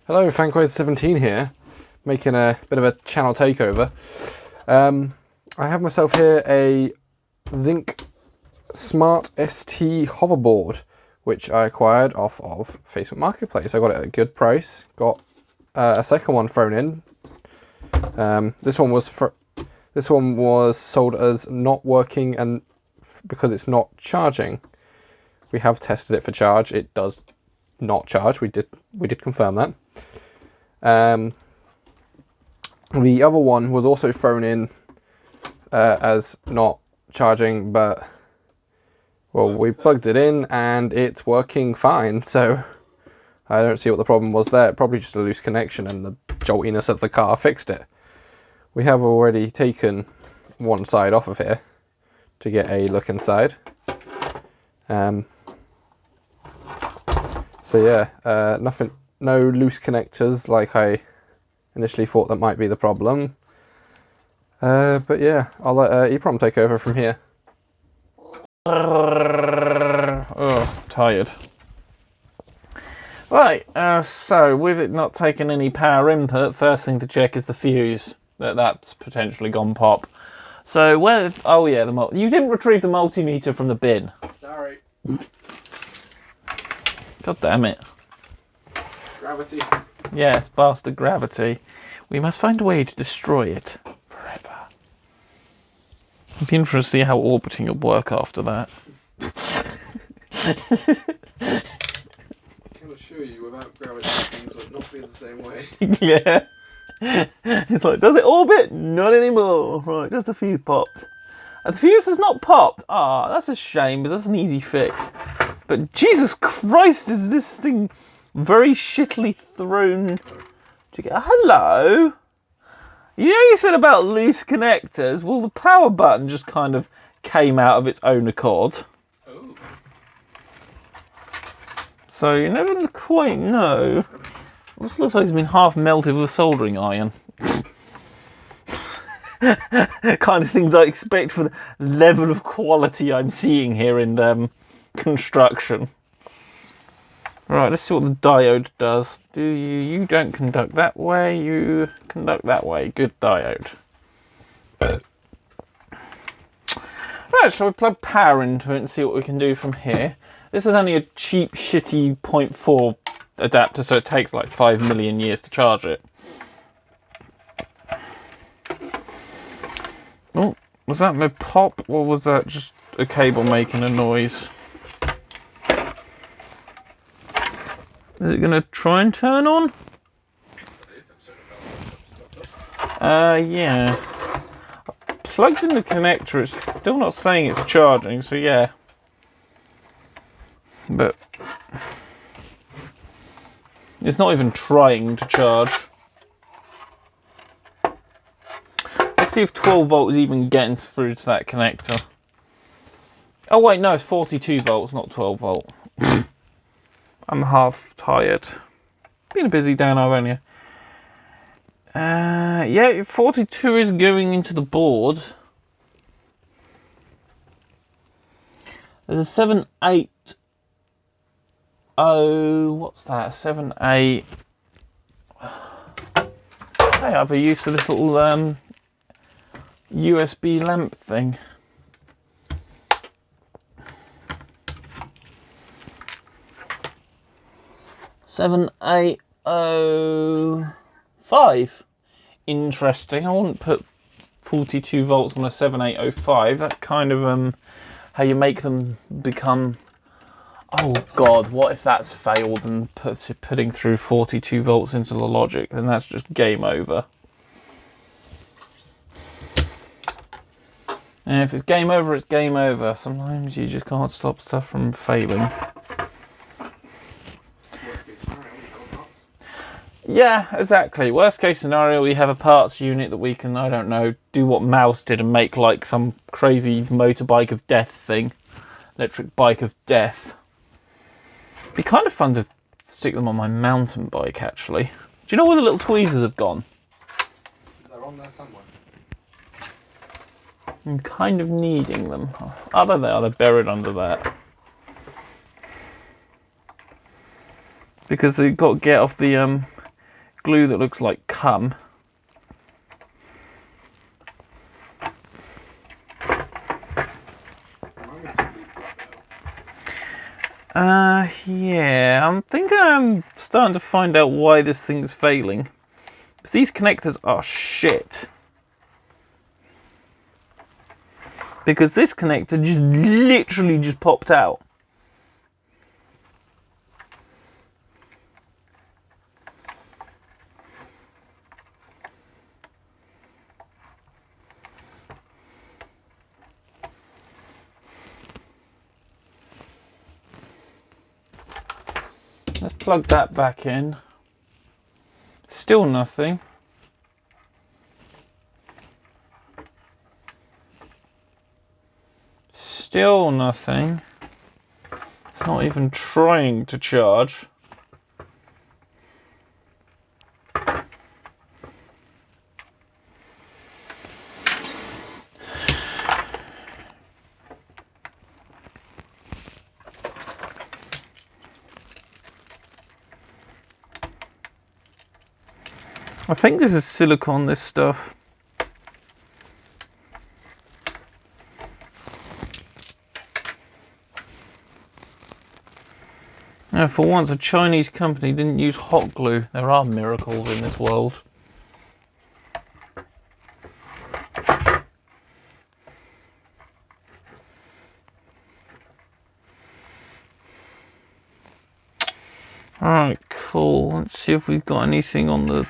Hello, Frankwise17 here, making a bit of a channel takeover. I have myself here a Zinc Smart ST Hoverboard, which I acquired off of Facebook Marketplace. I got it at a good price, got a second one thrown in. This one was sold as not working, and because it's not charging. We have tested it for charge. It does not charge. We did confirm that. The other one was also thrown in as not charging, but well, we plugged it in and it's working fine, so I don't see what the problem was there. Probably just a loose connection and the joltiness of the car fixed it. We have already taken one side off of here to get a look inside. So yeah, no loose connectors like I initially thought that might be the problem. But yeah, I'll let EPROM take over from here. Oh, tired. Right, so with it not taking any power input, first thing to check is the fuse. That's potentially gone pop. So where? Oh yeah, you didn't retrieve the multimeter from the bin. Sorry. God damn it. Gravity. Yes, bastard gravity. We must find a way to destroy it forever. It'd be interesting to see how orbiting will work after that. I can assure you, without gravity, things would not be the same way. Yeah. It's like, does it orbit? Not anymore. Right, just the fuse popped. And the fuse has not popped. Ah, that's a shame, but that's an easy fix. But Jesus Christ, is this thing very shittily thrown together? Hello? You know you said about loose connectors? Well, the power button just kind of came out of its own accord. Oh. So you never quite know. This looks like it's been half melted with a soldering iron. Kind of things I expect for the level of quality I'm seeing here in construction. Right, let's see what the diode does. You don't conduct that way, you conduct that way. Good diode. Right, shall we plug power into it and see what we can do from here? This is only a cheap, shitty 0.4 adapter, so it takes like 5 million years to charge it. Oh, was that my pop, or was that just a cable making a noise? Is it going to try and turn on? Yeah. I plugged in the connector, it's still not saying it's charging, so yeah. But it's not even trying to charge. Let's see if 12 volts is even getting through to that connector. Oh wait, no, it's 42 volts, not 12 volt. I'm half tired. Been a busy day now, haven't you? Yeah, 42 is going into the board. There's a 780. What's that? 78. Hey, I have a use for this little USB lamp thing. Seven, 805. Interesting. I wouldn't put 42 volts on a 7805. That kind of how you make them become. Oh God! What if that's failed and putting through 42 volts into the logic? Then that's just game over. And if it's game over, it's game over. Sometimes you just can't stop stuff from failing. Yeah, exactly. Worst case scenario, we have a parts unit that we can, I don't know, do what Mouse did and make like some crazy motorbike of death thing. Electric bike of death. Be kind of fun to stick them on my mountain bike, actually. Do you know where the little tweezers have gone? They're on there somewhere. I'm kind of needing them. Oh, there they are, they're buried under that. Because they've got to get off the glue that looks like cum. Yeah, I'm thinking I'm starting to find out why this thing's failing. Because these connectors are shit. Because this connector just literally just popped out. Let's plug that back in. Still nothing. Still nothing. It's not even trying to charge. I think this is silicone, this stuff. Now, for once, a Chinese company didn't use hot glue. There are miracles in this world. Alright, cool. Let's see if we've got anything on the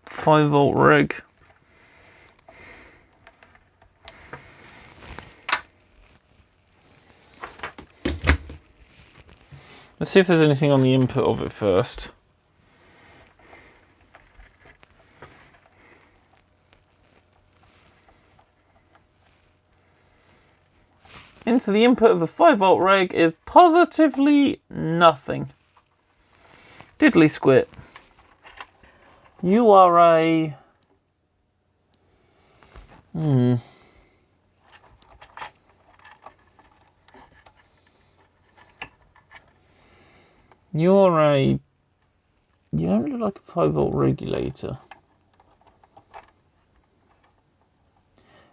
5-volt rig. Let's see if there's anything on the input of it first. Into the input of the 5-volt rig is positively nothing. Diddly squit. You are a... You're a... You don't look like a 5-volt regulator.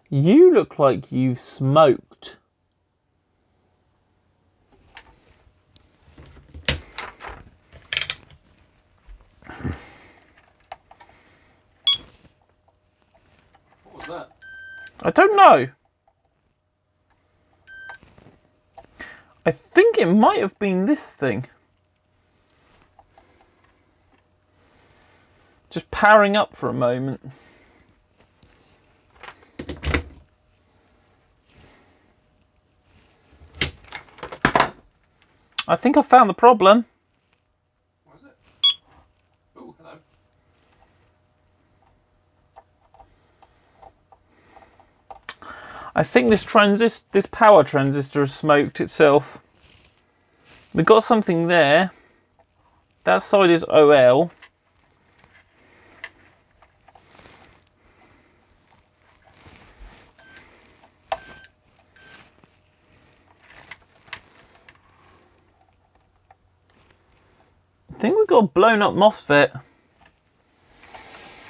You look like you've smoked. What was that? I don't know. I think it might have been this thing. Just powering up for a moment. I think I found the problem. What is it? Oh, hello. I think this power transistor has smoked itself. We've got something there. That side is OL. I think we've got a blown up MOSFET.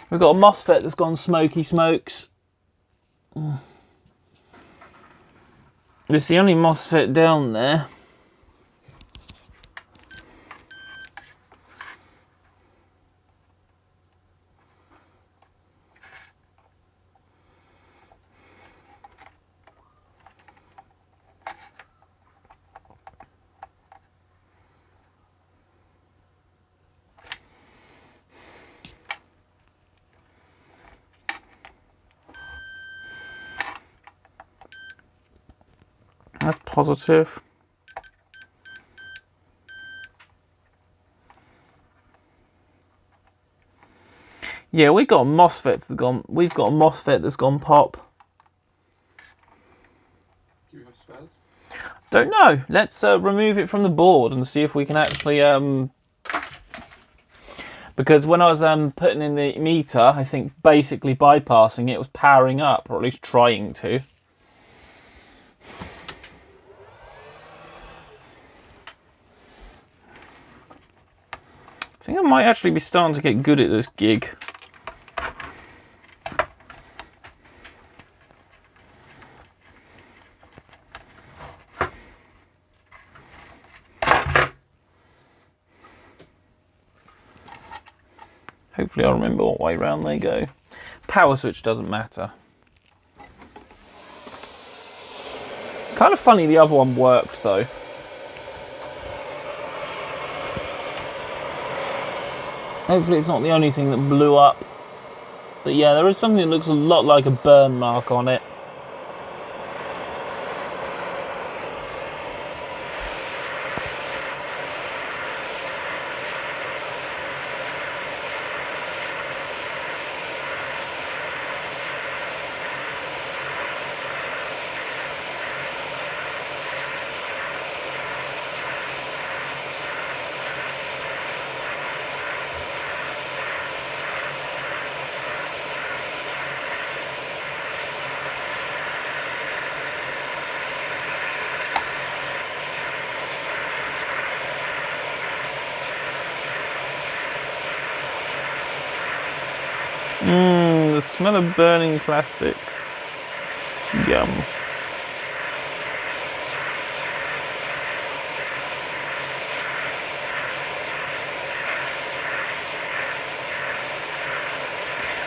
We've got a MOSFET that's gone smoky smokes. It's the only MOSFET down there. That's positive. Yeah, we've got a MOSFET that's gone pop. Do you have spares? Don't know. Let's remove it from the board and see if we can actually because when I was putting in the meter, I think basically bypassing it was powering up, or at least trying to. I think I might actually be starting to get good at this gig. Hopefully I'll remember what way round they go. Power switch doesn't matter. It's kind of funny the other one worked though. Hopefully it's not the only thing that blew up. But yeah, there is something that looks a lot like a burn mark on it. The smell of burning plastics. Yum.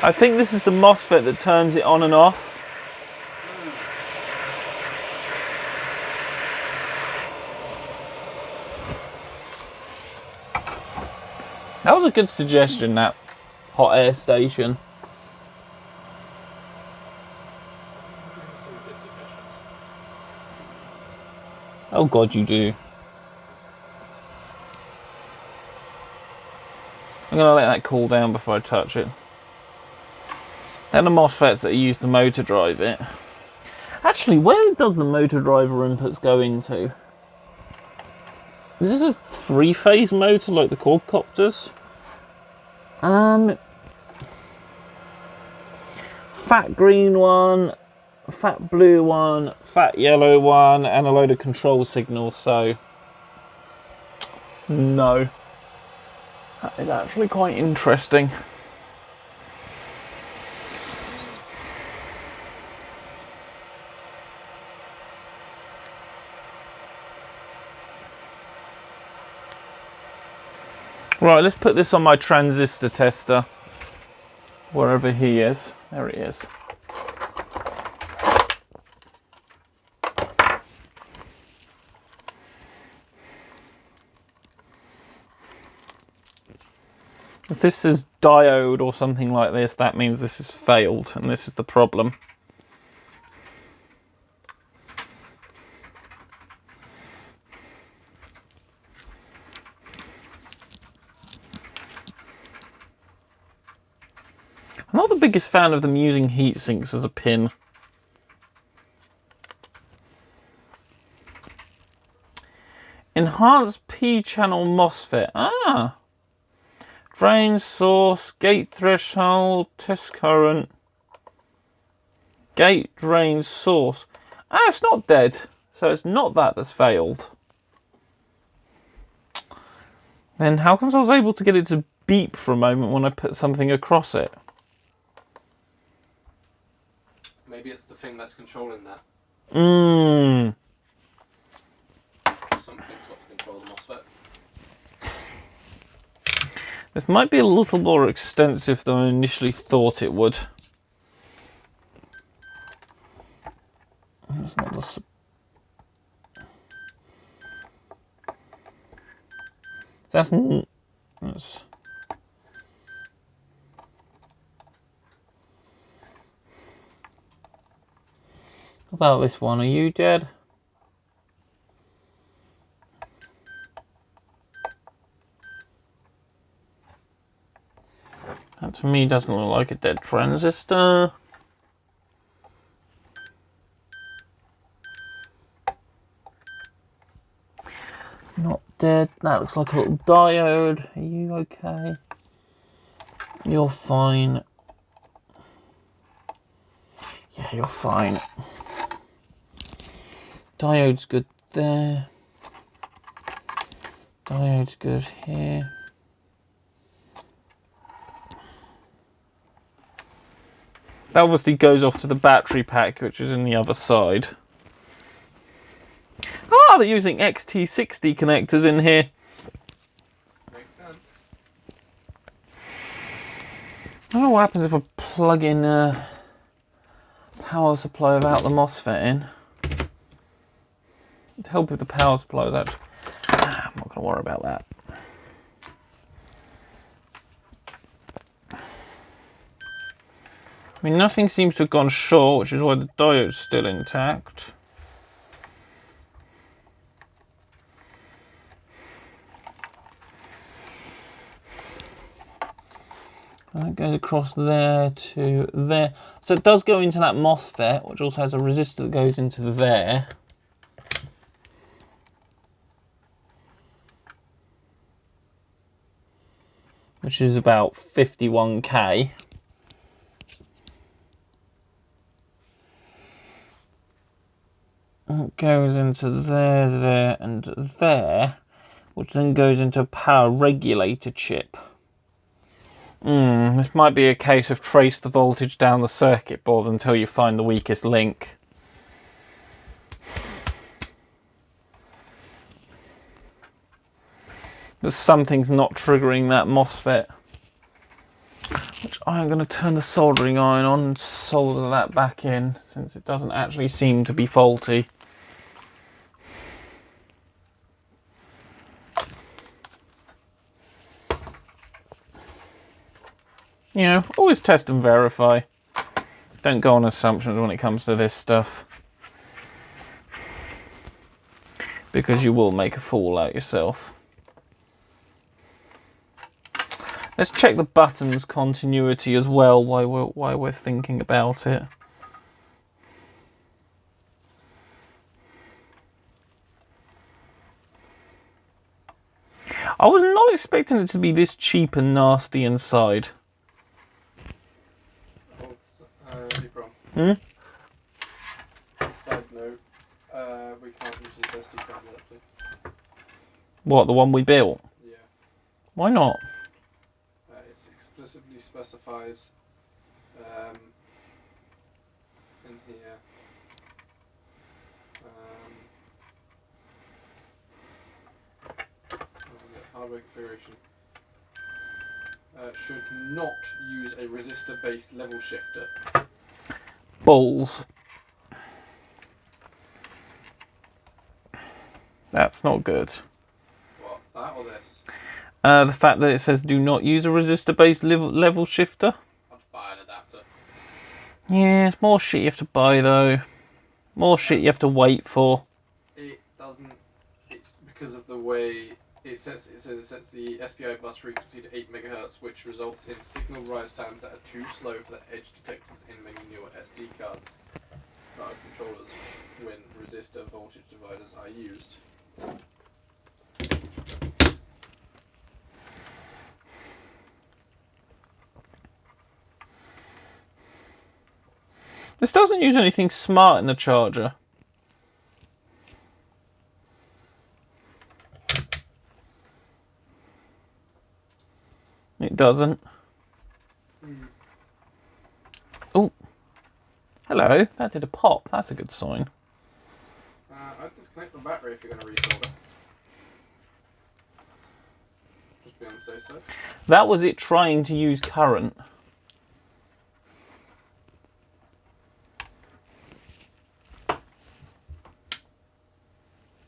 I think this is the MOSFET that turns it on and off. That was a good suggestion, that hot air station. Oh God, you do. I'm gonna let that cool down before I touch it. They're the MOSFETs that are used to motor drive it. Actually, where does the motor driver inputs go into? Is this a three-phase motor like the quadcopters? Fat green one, fat blue one, fat yellow one, and a load of control signals, so no. That is actually quite interesting. Right, let's put this on my transistor tester, wherever he is. There he is. If this is diode or something like this, that means this has failed, and this is the problem. I'm not the biggest fan of them using heat sinks as a pin. Enhanced P-channel MOSFET. Ah! Drain source, gate threshold, test current. Gate drain source. Ah, it's not dead. So it's not that that's failed. Then how come I was able to get it to beep for a moment when I put something across it? Maybe it's the thing that's controlling that. Something's got to control the MOSFET. This might be a little more extensive than I initially thought it would. That's not the... That's... What about this one? Are you dead? That to me doesn't look like a dead transistor. Not dead. That looks like a little diode. Are you okay? You're fine. Yeah, you're fine. Diode's good there. Diode's good here. That obviously goes off to the battery pack, which is in the other side. Ah, they're using XT60 connectors in here. Makes sense. I don't know what happens if I plug in a power supply without the MOSFET in. To help if the power supply is actually... I'm not going to worry about that. I mean, nothing seems to have gone short, which is why the diode's still intact. And that goes across there to there. So it does go into that MOSFET, which also has a resistor that goes into there. Which is about 51k. It goes into there, there, and there, which then goes into a power regulator chip. This might be a case of trace the voltage down the circuit board until you find the weakest link. But something's not triggering that MOSFET. Which I'm going to turn the soldering iron on and solder that back in, since it doesn't actually seem to be faulty. You know, always test and verify. Don't go on assumptions when it comes to this stuff. Because you will make a fool out yourself. Let's check the buttons continuity as well while we're thinking about it. I was not expecting it to be this cheap and nasty inside. Side note, we can't use this SD card adapter. What, the one we built? Yeah. Why not? It explicitly specifies in here hardware configuration should not use a resistor-based level shifter. Balls. That's not good. What, that or this? The fact that it says do not use a resistor-based level shifter. I'll just buy an adapter. Yeah, it's more shit you have to buy though. More shit you have to wait for. It doesn't. It's because of the way it sets the SPI bus frequency to 8 MHz, which results in signal rise times that are too slow for the edge detectors in many newer SD cards. Start controllers when resistor voltage dividers are used. This doesn't use anything smart in the charger. It doesn't. Oh, hello. That did a pop. That's a good sign. I'd disconnect the battery if you're going to resolder. Just be on the safe side. That was it trying to use current.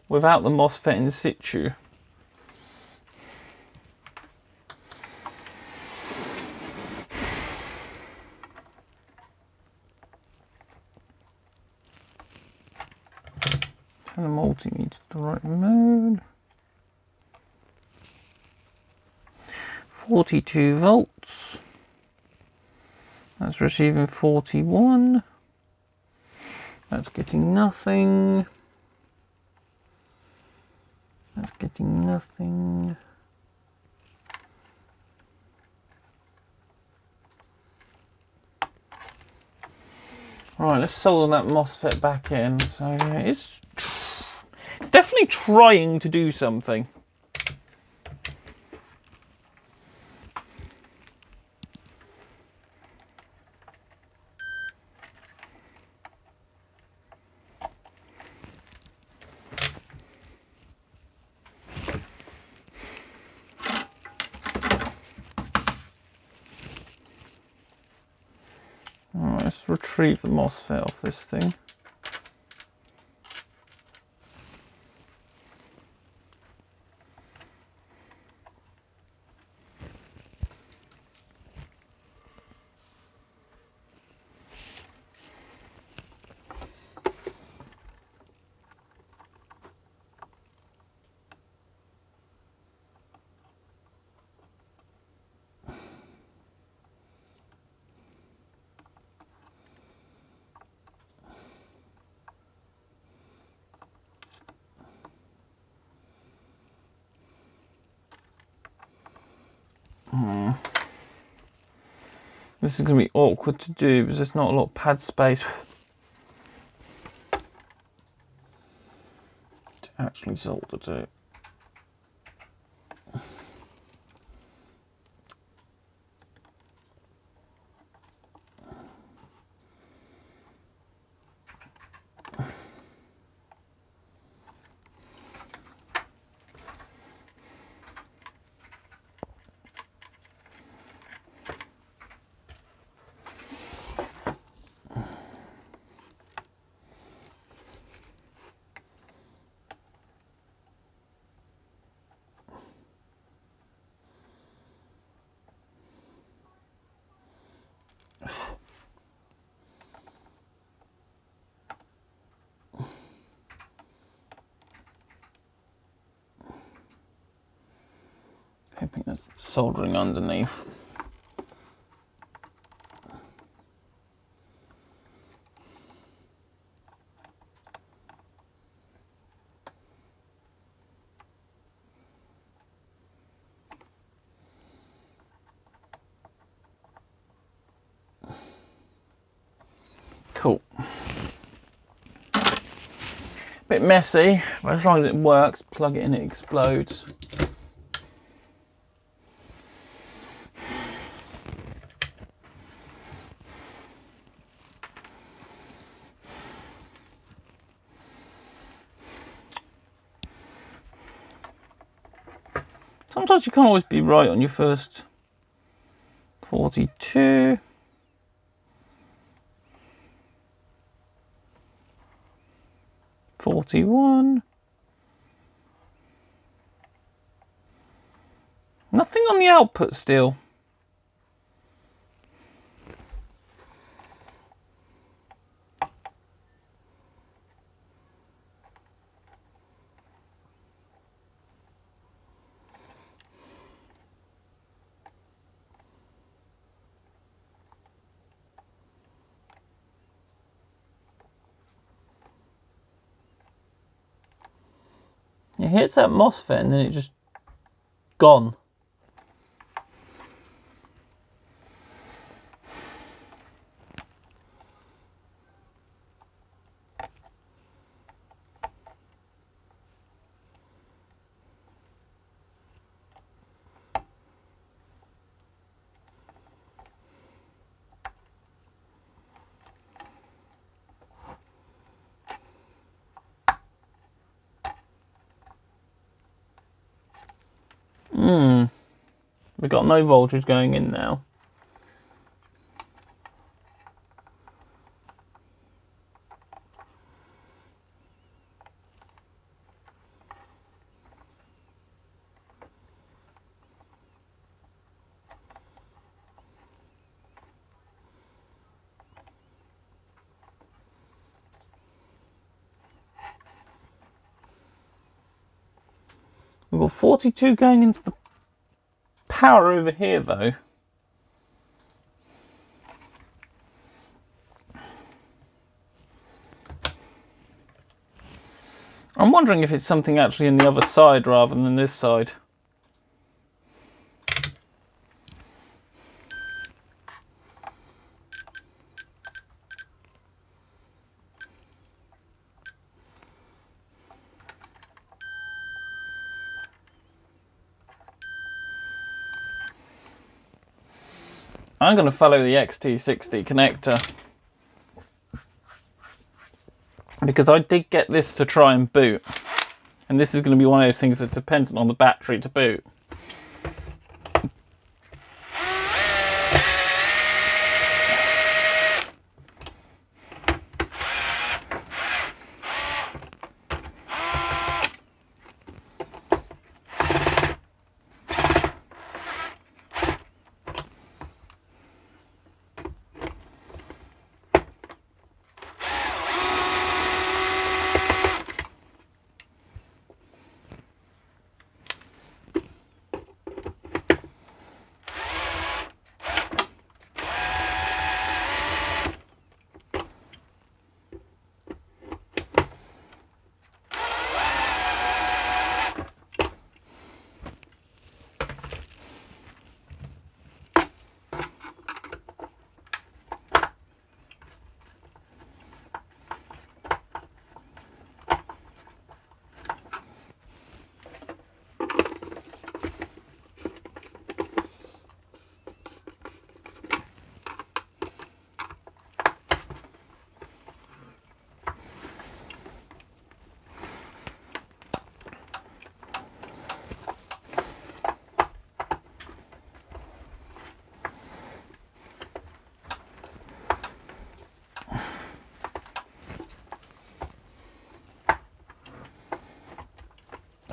Without the MOSFET in situ. Turn the multimeter to the right mode. 42 volts. That's receiving 41. That's getting nothing. That's getting nothing. Right, let's solder that MOSFET back in. So yeah, it's definitely trying to do something. Right, let's retrieve the MOSFET off this thing. This is going to be awkward to do because there's not a lot of pad space to actually solder to. Hoping there's soldering underneath. Cool. Bit messy, but as long as it works, plug it in, it explodes. Sometimes you can't always be right on your first 42. $41. Nothing on the output still. It hits that MOSFET and then it just gone. We've got no voltage going in now. We've got 42 going into the power over here though. I'm wondering if it's something actually on the other side rather than this side. I'm going to follow the XT60 connector because I did get this to try and boot, and this is going to be one of those things that's dependent on the battery to boot.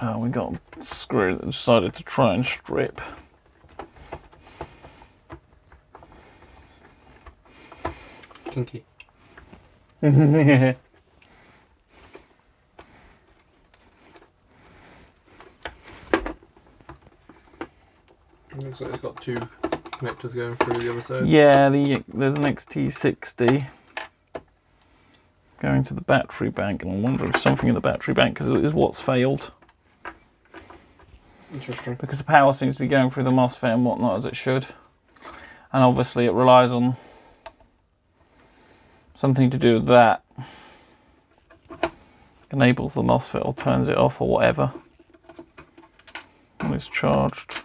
Oh, we got a screw that decided to try and strip. Kinky. Yeah. Looks like it's got two connectors going through the other side. Yeah, there's an XT60 going to the battery bank, and I'm wondering if something in the battery bank because it is what's failed. Interesting. Because the power seems to be going through the MOSFET and whatnot as it should. And obviously it relies on something to do with that. Enables the MOSFET or turns it off or whatever when it's charged.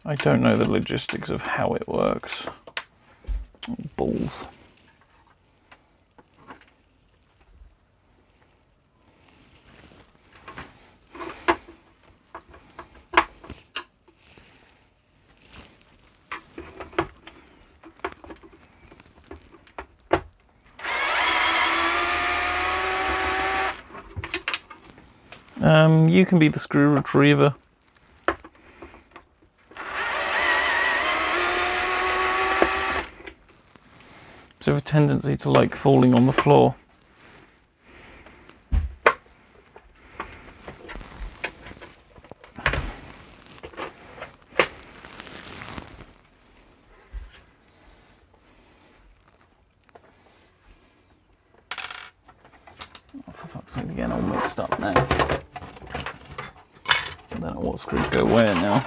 I don't know the logistics of how it works. Oh, balls. You can be the screw retriever. So have a tendency to like falling on the floor. Oh, for fuck's sake, again, all mixed up now. I don't know what screws go where now.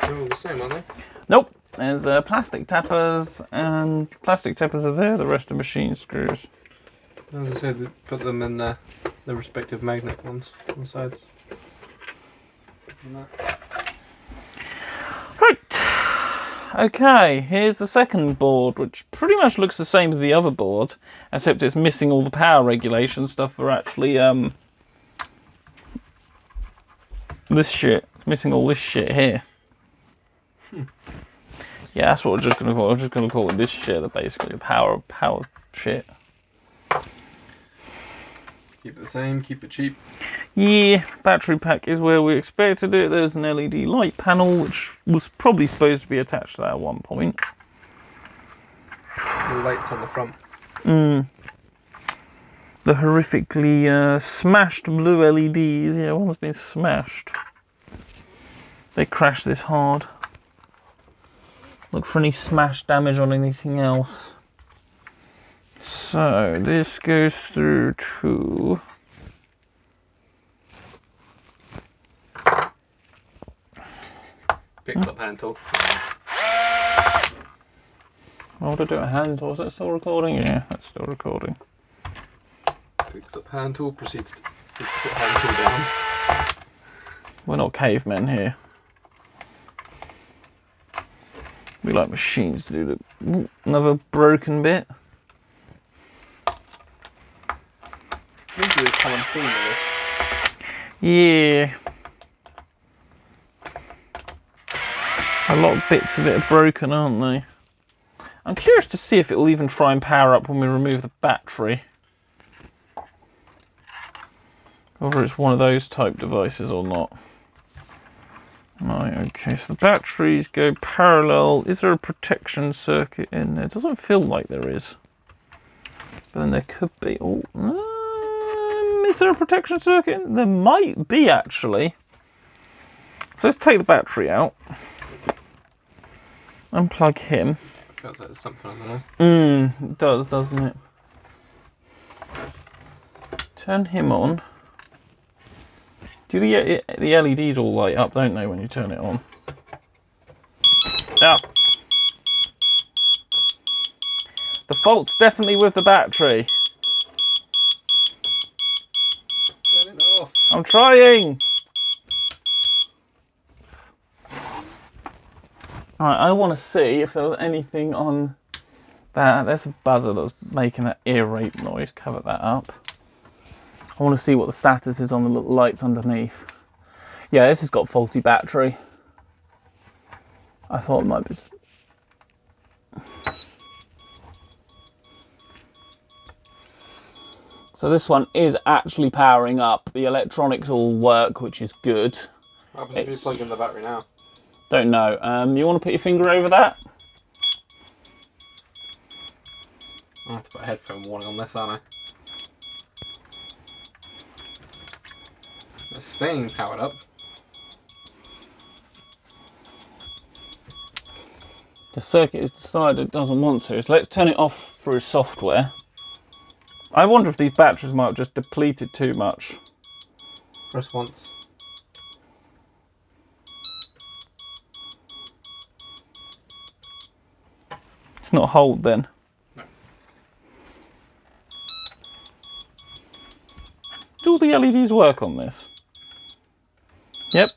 They're all the same, aren't they? Nope. There's plastic tappers, and plastic tappers are there. The rest are machine screws. As I said, put them in the respective magnet ones on the sides. Right. Okay, here's the second board, which pretty much looks the same as the other board, except it's missing all the power regulation stuff for actually this shit. It's missing all this shit here. Yeah, that's what we're just gonna call it. I'm just gonna call it this shit, basically the power shit. Keep it the same, keep it cheap. Yeah, battery pack is where we expected it. There's an LED light panel, which was probably supposed to be attached to that at one point. The lights on the front. The horrifically smashed blue LEDs. Yeah, one's been smashed. They crashed this hard. Look for any smash damage on anything else. So this goes through to Picks up hand tool. what would I do at hand tool? Is that still recording? Yeah, that's still recording. Picks up hand tool, proceeds to put hand tool down. We're not cavemen here. We like machines to do the... Ooh, another broken bit. Seems to be a common theme of this. Yeah. A lot of bits of it are broken, aren't they? I'm curious to see if it will even try and power up when we remove the battery. Whether it's one of those type devices or not. Right, okay, so the batteries go parallel. Is there a protection circuit in there? It doesn't feel like there is. But then there could be. Oh, is there a protection circuit? There might be, actually. So let's take the battery out. Unplug him. Feels like there's something on there. It does, doesn't it? Turn him on. Do the LEDs all light up, don't they, when you turn it on? Ah. The fault's definitely with the battery. Turn it off. I'm trying! Alright, I want to see if there was anything on that. There's a buzzer that was making that ear rape noise. Cover that up. I want to see what the status is on the little lights underneath. Yeah, this has got faulty battery. I thought it might be... So this one is actually powering up. The electronics all work, which is good. What happens if you plug in the battery now? Don't know. You want to put your finger over that? I have to put a headphone warning on this, aren't I? It's staying powered up. The circuit has decided it doesn't want to, so let's turn it off through software. I wonder if these batteries might have just depleted too much. Press once. It's not hold then. No. Do all the LEDs work on this? Yep.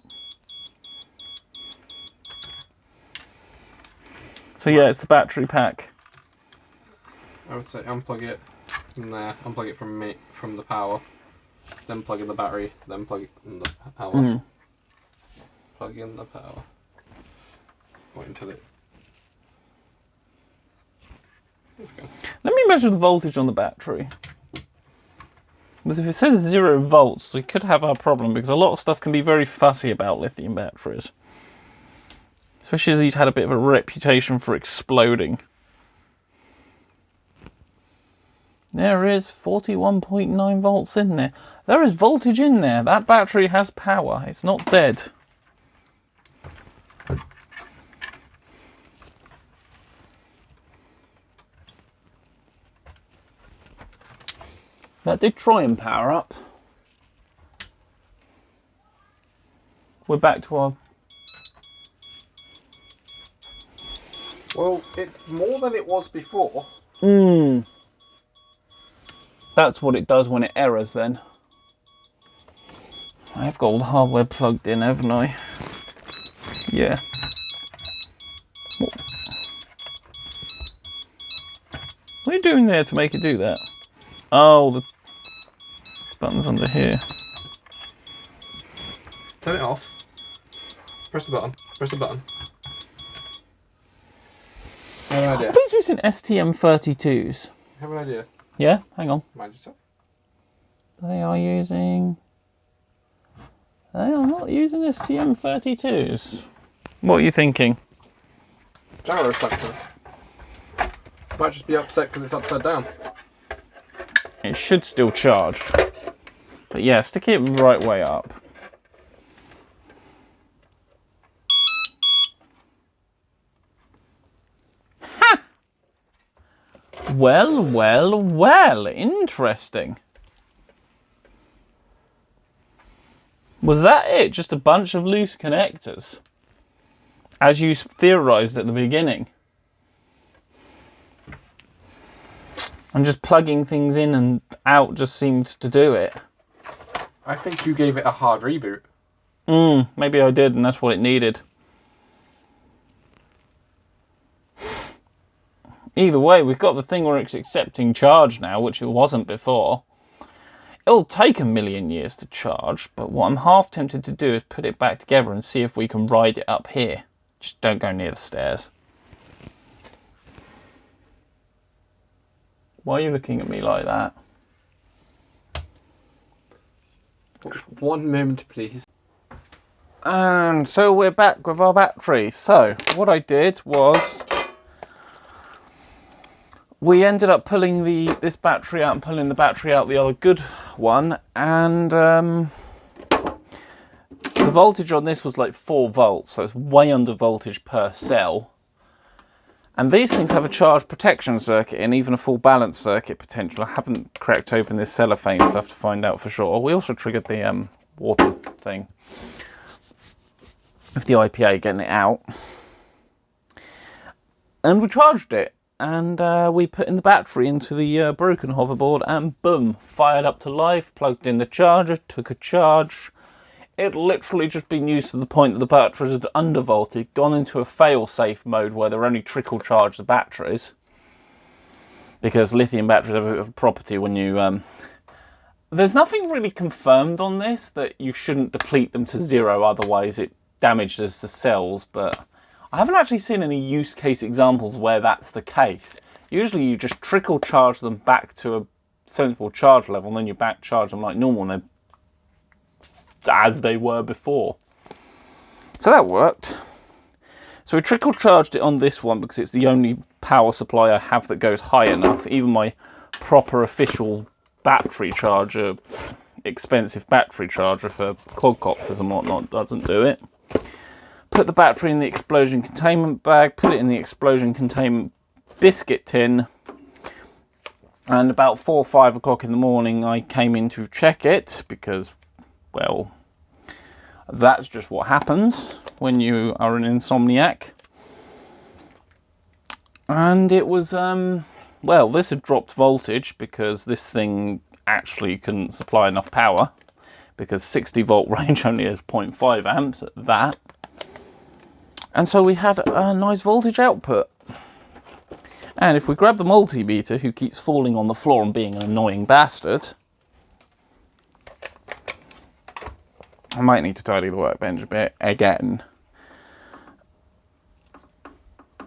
So yeah, it's the battery pack. I would say unplug it from there, unplug it from the power, then plug in the battery, then plug in the power. Plug in the power. Wait until it. Let me measure the voltage on the battery. Because if it says 0 volts, we could have our problem, because a lot of stuff can be very fussy about lithium batteries. Especially as he's had a bit of a reputation for exploding. There is 41.9 volts in there. There is voltage in there. That battery has power. It's not dead. That did try and power up. We're back to our... Well, it's more than it was before. That's what it does when it errors then. I've got all the hardware plugged in, haven't I? Yeah. What are you doing there to make it do that? Oh, the button's under here. Turn it off. Press the button. Press the button. I have an idea. Are these using STM32s? I have an idea. Yeah? Hang on. Mind yourself. They are using... They are not using STM32s. What are you thinking? Gyro sensors. Might just be upset because it's upside down. It should still charge. But yeah, stick it right way up. Ha! Well, well, well, interesting. Was that it? Just a bunch of loose connectors? As you theorized at the beginning. And just plugging things in and out just seemed to do it. I think you gave it a hard reboot. Maybe I did, and that's what it needed. Either way, we've got the thing where it's accepting charge now, which it wasn't before. It'll take 1,000,000 years to charge, but what I'm half tempted to do is put it back together and see if we can ride it up here. Just don't go near the stairs. Why are you looking at me like that? 1 moment, please. And so we're back with our battery. So what I did was we ended up pulling this battery out and pulling the battery out the other good one, and the voltage on this was like 4 volts, so it's way under voltage per cell. And these things have a charge protection circuit and even a full balance circuit potential. I haven't cracked open this cellophane stuff to find out for sure. We also triggered the water thing with the IPA, getting it out. And we charged it. And we put in the battery into the broken hoverboard, and boom, fired up to life, plugged in the charger, took a charge. It literally just been used to the point that the batteries had undervolted, gone into a fail-safe mode where they're only trickle charge the batteries. Because lithium batteries have a property when you... There's nothing really confirmed on this that you shouldn't deplete them to 0, otherwise it damages the cells, but I haven't actually seen any use case examples where that's the case. Usually you just trickle charge them back to a sensible charge level, and then you back charge them like normal, and they're as they were before. So that worked. So we trickle charged it on this one because it's the only power supply I have that goes high enough. Even my proper official battery charger, expensive battery charger for quadcopters and whatnot, doesn't do it. Put the battery in the explosion containment bag, put it in the explosion containment biscuit tin, and about 4 or 5 o'clock in the morning I came in to check it because, well, that's just what happens when you are an insomniac. And it was, well, this had dropped voltage because this thing actually couldn't supply enough power, because 60 volt range only has 0.5 amps at that. And so we had a nice voltage output. And if we grab the multimeter, who keeps falling on the floor and being an annoying bastard, I might need to tidy the workbench a bit again.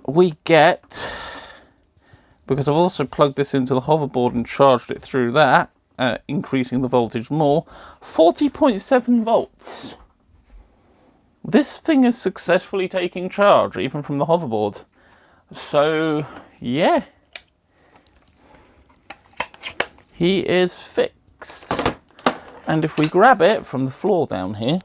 We get, because I've also plugged this into the hoverboard and charged it through that, increasing the voltage more, 40.7 volts. This thing is successfully taking charge, even from the hoverboard. So, yeah. He is fixed. And if we grab it from the floor down here,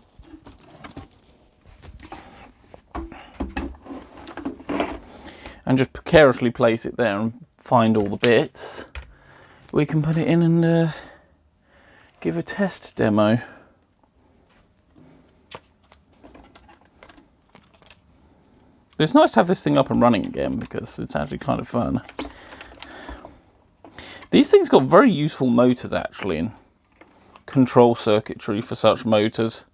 and just carelessly place it there and find all the bits, we can put it in and give a test demo. It's nice to have this thing up and running again because it's actually kind of fun. These things got very useful motors actually, and control circuitry for such motors.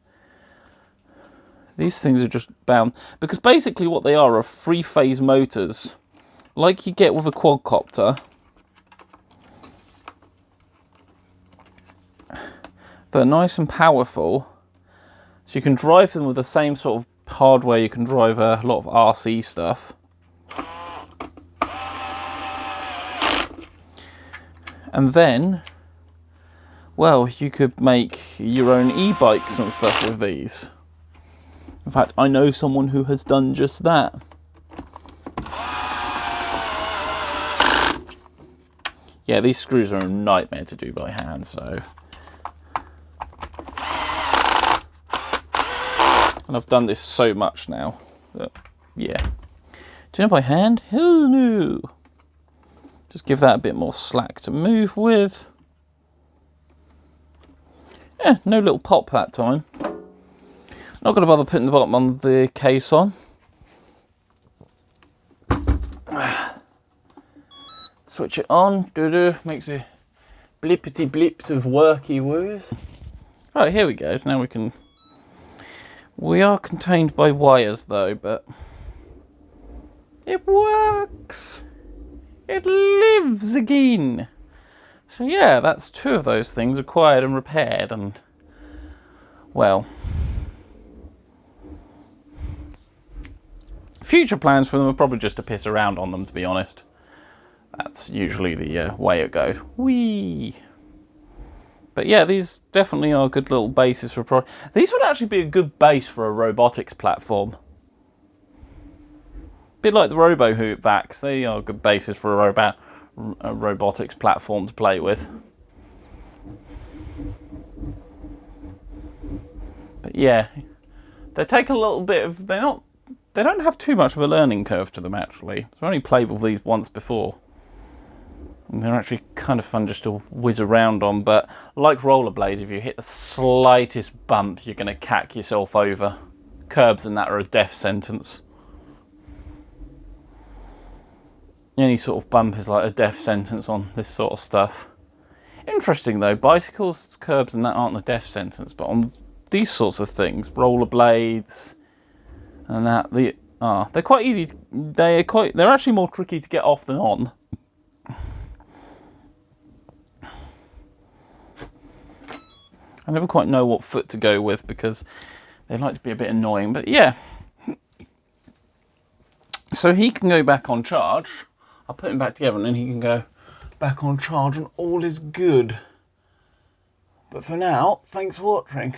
These things are just bound, because basically what they are 3-phase motors, like you get with a quadcopter. They're nice and powerful, so you can drive them with the same sort of hardware you can drive a lot of RC stuff. And then, well, you could make your own e-bikes and stuff with these. In fact, I know someone who has done just that. Yeah, these screws are a nightmare to do by hand, so. And I've done this so much now that, yeah. Do you know by hand? Hell no. Just give that a bit more slack to move with. Yeah, no little pop that time. Not going to bother putting the bottom on the case on. Switch it on. Makes a blippity blips of worky woos. Right, here we go. So now we can. We are contained by wires though, but it works. It lives again. So yeah, that's 2 of those things acquired and repaired, and well, future plans for them are probably just to piss around on them, to be honest. That's usually the way it goes. Whee! But yeah, these definitely are good little bases for a product. These would actually be a good base for a robotics platform. Bit like the RoboVacs, they are good bases for a robotics platform to play with. But yeah, they take a little bit of, they don't have too much of a learning curve to them actually. I've only played with these once before. And they're actually kind of fun just to whiz around on, but like rollerblades, if you hit the slightest bump, you're going to cack yourself over. Curbs and that are a death sentence. Any sort of bump is like a death sentence on this sort of stuff. Interesting though, bicycles, curbs and that aren't a death sentence, but on these sorts of things, rollerblades and that, they're quite easy. They're actually more tricky to get off than on. I never quite know what foot to go with because they like to be a bit annoying, but yeah. So he can go back on charge. I'll put him back together and then he can go back on charge and all is good. But for now, thanks for watching.